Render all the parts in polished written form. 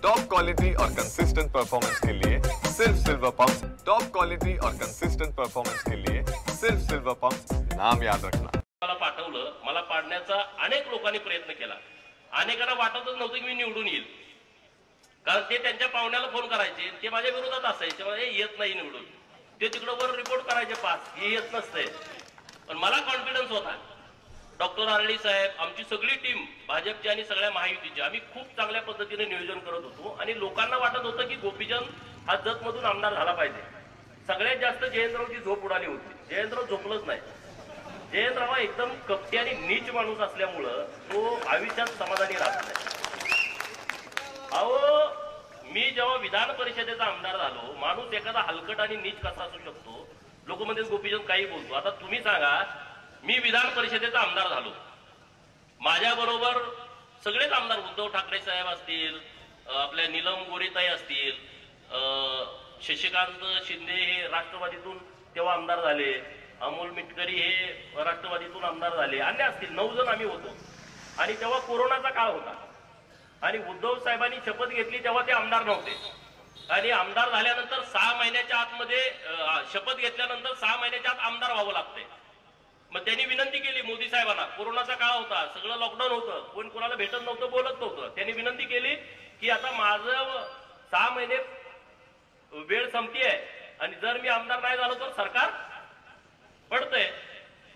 Top quality और consistent performance के लिए सिर्फ सिल्वर पंप्स। टॉप क्वालिटी और कंसिस्टेंट परफॉर्मेंस के लिए सिर्फ सिल्वर पंप्स, नाम याद रखना। मला पाठवलं, मला पाडण्याचा अनेक लोकांनी प्रयत्न केला। अनेकांना वाटतच नव्हतं की मी निवडून येईल, कारण ते त्यांच्या पाहुण्याला फोन करायचे, ते माझ्या विरोधात असायचे, म्हणजे येत नाही निवडून, ते तिकडे वर रिपोर्ट करायचे पास, हे येत नसते। पण मला कॉन्फिडन्स होता, डॉक्टर आरडी साहेब, आमची सगळी टीम भाजपची आणि सगळ्या महायुतीची, आम्ही खूप चांगल्या पद्धतीने नियोजन करत होतो आणि लोकांना वाटत होतं की गोपीचंद हा जतमधून आमदार झाला पाहिजे। सगळ्यात जास्त जयंतरावची झोप उडाली होती, जयंतराव झोपलंच नाही। जयंतराव हा एकदम कपटी आणि नीच माणूस असल्यामुळं तो आयुष्यात समाधानी राहत नाही। अहो, मी जेव्हा विधान परिषदेचा आमदार झालो, माणूस एखादा हलकट आणि नीच कसा असू शकतो, लोक म्हणजे गोपीचंद काही बोलतो। आता तुम्ही सांगा, मी विधान परिषदेचा आमदार झालो, माझ्या बरोबर सगळेच आमदार, उद्धव ठाकरे साहेब असतील, आपल्या नीलम गोरेताई असतील, शशिकांत शिंदे हे राष्ट्रवादीतून तेव्हा आमदार झाले, अमोल मिटकरी हे राष्ट्रवादीतून आमदार झाले, अन्य असतील 9 जण आम्ही होतो। आणि तेव्हा कोरोनाचा काळ होता आणि उद्धव साहेबांनी शपथ घेतली तेव्हा ते आमदार नव्हते, आणि आमदार झाल्यानंतर 6 महिन्याच्या आतमध्ये शपथ घेतल्यानंतर 6 महिन्याच्या आत आमदार व्हावं लागतंय। मग त्यांनी विनंती केली मोदी साहेबांना, कोरोनाचा काळ होता, सगळं लॉकडाऊन होतं, कोण कोणाला भेटत नव्हतं, बोलत नव्हतं, त्यांनी विनंती केली की आता माझं 6 महिने वेळ संपतीये आणि जर मी आमदार नाही झालो तर सरकार पडतंय।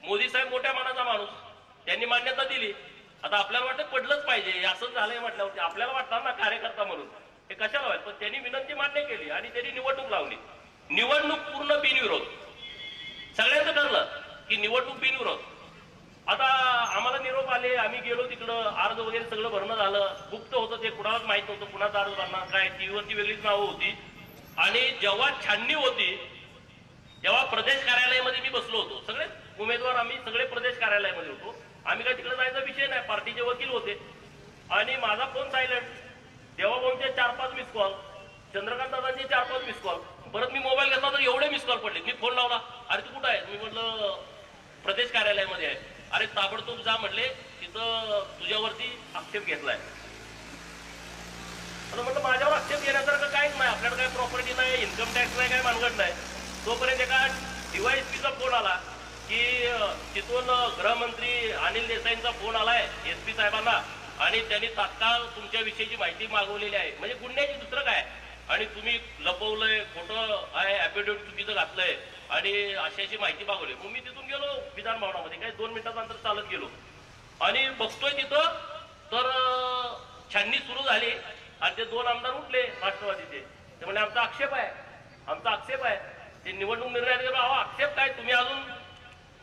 मोदी साहेब मोठ्या मनाचा माणूस, त्यांनी मान्यता दिली। आता आपल्याला वाटतं पडलंच पाहिजे, असं झालंय म्हटल्यावरती आपल्याला वाटतं ना कार्यकर्ता म्हणून हे कशाला व्हायचं, पण त्यांनी विनंती मान्य केली आणि त्यांनी निवडणूक लावली। निवडणूक पूर्ण बिनविरोध, सगळ्यांचं ठरलं की निवडणूक बिनविरोध। आता आम्हाला निरोप आले, आम्ही गेलो तिकडं, अर्ज वगैरे सगळं भरणं झालं, गुप्त होतं, ते कुणालाच माहित नव्हतं कुणाचा अर्ज भरणार काय, टीव्हीवरती वेगळीच नावं होती। आणि जेव्हा छाननी होती तेव्हा प्रदेश कार्यालयामध्ये मी बसलो होतो, सगळे उमेदवार आम्ही सगळे प्रदेश कार्यालयामध्ये होतो, आम्ही काय तिकडे जायचा विषय नाही, पार्टीचे वकील होते। आणि माझा फोन सायलेंट, देवाभाऊंचे 4-5 मिस कॉल, चंद्रकांत दादांचे 4-5 मिस कॉल, परत मी मोबाईल घेतला तर एवढे मिस कॉल पडले। मी फोन लावला, अरे तू कुठं आहे, मी म्हटलं प्रदेश कार्यालयामध्ये आहे। अरे ताबडतोब जा म्हटले, तिथं तुझ्यावरती आक्षेप घेतलाय। आता म्हटलं माझ्यावर आक्षेप घेण्यासारखं काहीच नाही, आपल्याकडे काही प्रॉपर्टी नाही, इन्कम टॅक्स नाही, काही मानगड नाही। तोपर्यंत एका डीवायएसपीचा फोन आला की तिथून गृहमंत्री अनिल देसाईंचा फोन आलाय एसपी साहेबांना आणि त्यांनी तात्काळ तुमच्याविषयीची माहिती मागवलेली आहे, म्हणजे गुन्ह्याची दुसरं काय, आणि तुम्ही लपवलंय, खोटं आहे, ऍफिडेव्हिट चुकीचं घातलंय आणि अशी माहिती मागवली। मग मी तिथून गेलो विधान भवनामध्ये, काही 2 मिनिटाचं अंतर चालत गेलो आणि बघतोय तिथं तर छाननी सुरू झाली आणि ते 2 आमदार उठले राष्ट्रवादीचे, ते म्हणजे आमचा आक्षेप आहे, आमचा आक्षेप आहे। ते निवडणूक निर्णय आक्षेप काय, तुम्ही अजून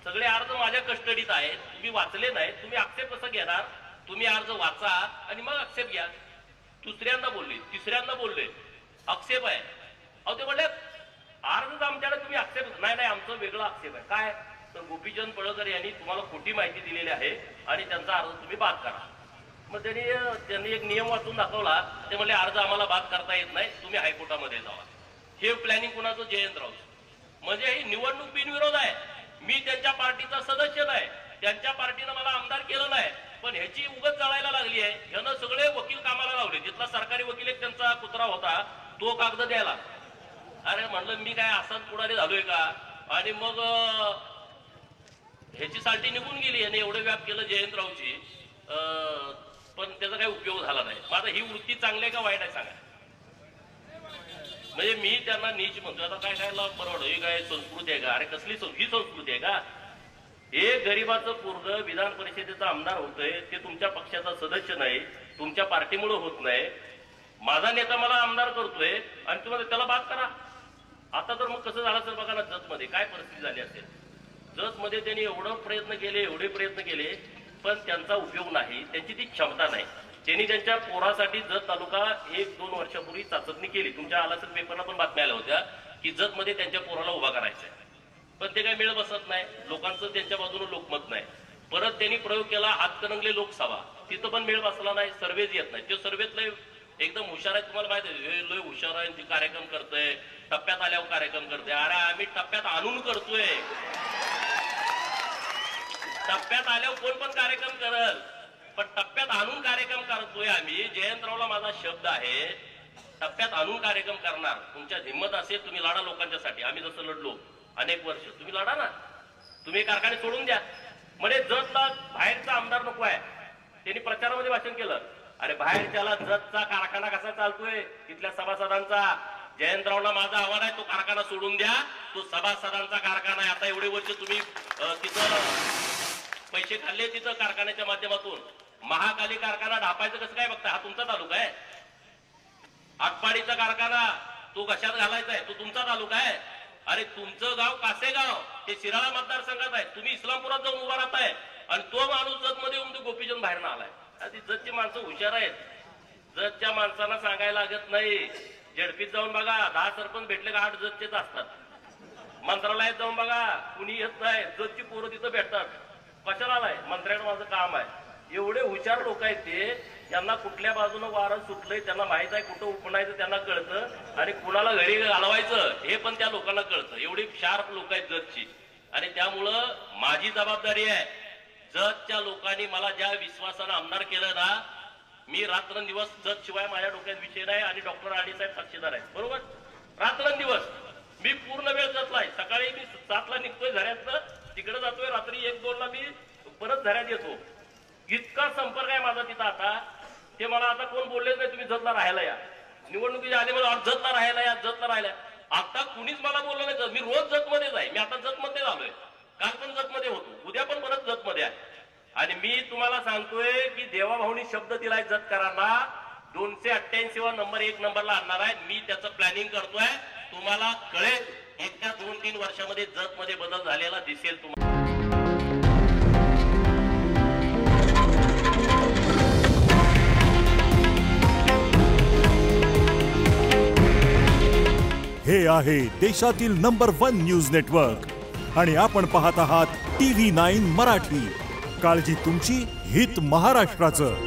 सगळे अर्ज माझ्या कस्टडीत आहेत, तुम्ही वाचले नाहीत, तुम्ही आक्षेप कसं घेणार, तुम्ही अर्ज वाचा आणि मग आक्षेप घ्या। दुसऱ्यांदा बोलले, तिसऱ्यांदा बोलले आक्षेप आहे। अहो ते म्हणले अर्ज आमच्याकडे, तुम्ही आक्षेप नाही, आमचं वेगळं आक्षेप आहे। काय तर गोपीचंद पडळकर यांनी तुम्हाला खोटी माहिती दिलेली आहे आणि त्यांचा अर्ज तुम्ही बाद करा। मग त्यांनी एक नियम वाचून दाखवला, ते म्हणले अर्ज आम्हाला बाद करता येत नाही, तुम्ही हायकोर्टामध्ये जावा। हे प्लॅनिंग कुणाचं, जयंतराव। म्हणजे ही निवडणूक बिनविरोध आहे, मी त्यांच्या पार्टीचा सदस्य नाही, त्यांच्या पार्टीनं मला आमदार केलं नाही, पण ह्याची उगत जळायला लागली आहे। ह्यानं सगळे वकील कामाला लावले, जिथला सरकारी वकील एक त्यांचा कुत्रा होता तो कागद द्यायला, अरे म्हणलं मी काय असाच पुढारी झालोय का, आणि मग ह्याची साल्टी निघून गेली, याने एवढं व्याप केलं जयंतरावची, पण त्याचा काही उपयोग झाला नाही। माझा ही वृत्ती चांगली आहे का वाईट आहे सांगा, म्हणजे मी त्यांना नीच म्हणतो, आता काय खायला परवड, ही काय संस्कृती आहे का, अरे कसली ही संस्कृती आहे का, एक गरीबाचं पोरग विधान परिषदेचा आमदार होतोय, ते तुमच्या पक्षाचा सदस्य नाही, तुमच्या पार्टीमुळे होत नाही, माझा नेता मला आमदार करतोय आणि तुम्हाला त्याला बाद करा। आता तर मग कसं झालं सर बघा ना, जतमध्ये काय परिस्थिती झाली असेल, जतमध्ये त्यांनी एवढे प्रयत्न केले पण त्यांचा उपयोग नाही, त्यांची ती क्षमता नाही। त्यांनी त्यांच्या पोरासाठी जत तालुका 1-2 वर्षापूर्वी चाचपणी केली, तुमच्या आला असेल पेपरला पण बातम्या आल्या होत्या की जतमध्ये त्यांच्या पोराला उभा करायचंय, पण ते काय मेळ बसत नाही, लोकांचं त्यांच्या बाजूने लोकमत नाही। परत त्यांनी प्रयोग केला हातकणंगले लोकसभा, तिथं पण मेळ बसला नाही, सर्वेच येत नाही। ते सर्वेतले एकदम हुशार आहे, तुम्हाला माहिती आहे, लय हुशार आहे, ते कार्यक्रम करतोय, टप्प्यात आल्यावर कार्यक्रम करतोय, अरे आम्ही टप्प्यात आणून करतोय, टप्प्यात आल्यावर कोण पण कार्यक्रम करल, पण टप्प्यात आणून कार्यक्रम करतोय आम्ही। जयंतरावला माझा शब्द आहे टप्प्यात आणून कार्यक्रम करणार. तुमच्या हिंमत असेल तुम्ही लढा लोकांच्यासाठी. आम्ही जसं लढलो अनेक वर्ष, तुम्ही लढा ना. तुम्ही कारखाने सोडून द्या. म्हणजे जतला बाहेरचा आमदार नको आहे. त्यांनी प्रचारामध्ये भाषण केलं, अरे बाहेरच्याला जतचा कारखाना कसा चालतोय तिथल्या सभासदांचा. जयंतरावला माझा आव्हान आहे, तो कारखाना सोडून द्या. तो सभासदांचा कारखाना आहे. आता एवढे वर्ष तुम्ही तिथं पैसे खाल्ले तिथं कारखान्याच्या माध्यमातून. महाकाली कारखाना ढापायचं कसं काय बघता? हा तुमचा तालुका आहे. आटपाडीचा कारखाना तो कशात घालायचा आहे? तो तुमचा तालुका आहे. अरे तुमचं गाव कासेगाव ते शिराळा मतदारसंघात आहे. तुम्ही इस्लामपुरात जाऊन उभा राहताय आणि तो माणूस जत मध्ये येऊन गोपीचंद बाहेर आलाय. ती जतची माणसं हुशार आहेत. जतच्या माणसांना सांगायला लागत नाही. झेडपीत जाऊन बघा, 10 सरपंच भेटले का 8 जतचेच असतात. मंत्रालयात जाऊन बघा, कुणी येत नाही. जतची पोरं तिथं भेटतात. कशाला आलाय? मंत्र्याकडे माझं काम आहे. एवढे हुशार लोक आहेत ते. त्यांना कुठल्या बाजूनं वारं सुटलंय त्यांना माहित आहे. कुठं उपणायचं त्यांना कळतं आणि कुणाला घरी घालवायचं हे पण त्या लोकांना कळतं. एवढी शार्प लोक आहेत जतची. आणि त्यामुळं माझी जबाबदारी आहे. जतच्या लोकांनी मला ज्या विश्वासानं आमदार केलं ना, मी रात्रंदिवस जत शिवाय माझ्या डोक्यात विषय नाही. आणि डॉक्टर आडी साहेब साक्षीदार आहेत. बरोबर, रात्रंदिवस मी पूर्ण वेळ जतला आहे. सकाळी मी 7ला निघतोय झऱ्यातनं, तिकडे जातोय. रात्री 1-2ला मी परत झऱ्यात येतो. इतका संपर्क आहे माझा तिथं. आता ते मला आता कोण बोललेच नाही तुम्ही जतला राहायला या. निवडणुकीच्या आधी मला जतला राहायला या, जतला राहायला. आता कुणीच मला बोललं नाही. मी रोज जतमध्येच आहे. मी आता जतमध्ये आलोय. काल पण जतमध्ये होतो, उद्या पण परत जतमध्ये आहे. आणि मी तुम्हाला सांगतोय की देवाभाऊनी शब्द दिलाय जतकरांना, 288 वा नंबर 1 नंबरला आणणार आहे. मी त्याचं प्लॅनिंग करतोय. तुम्हाला कळेल, एका 2-3 वर्षामध्ये जतमध्ये बदल झालेला दिसेल तुम्हाला. हे आहे देशातील नंबर 1 न्यूज नेटवर्क आणि आपण पाहत आहात TV9 मराठी. काळजी तुमची, हित महाराष्ट्राचं.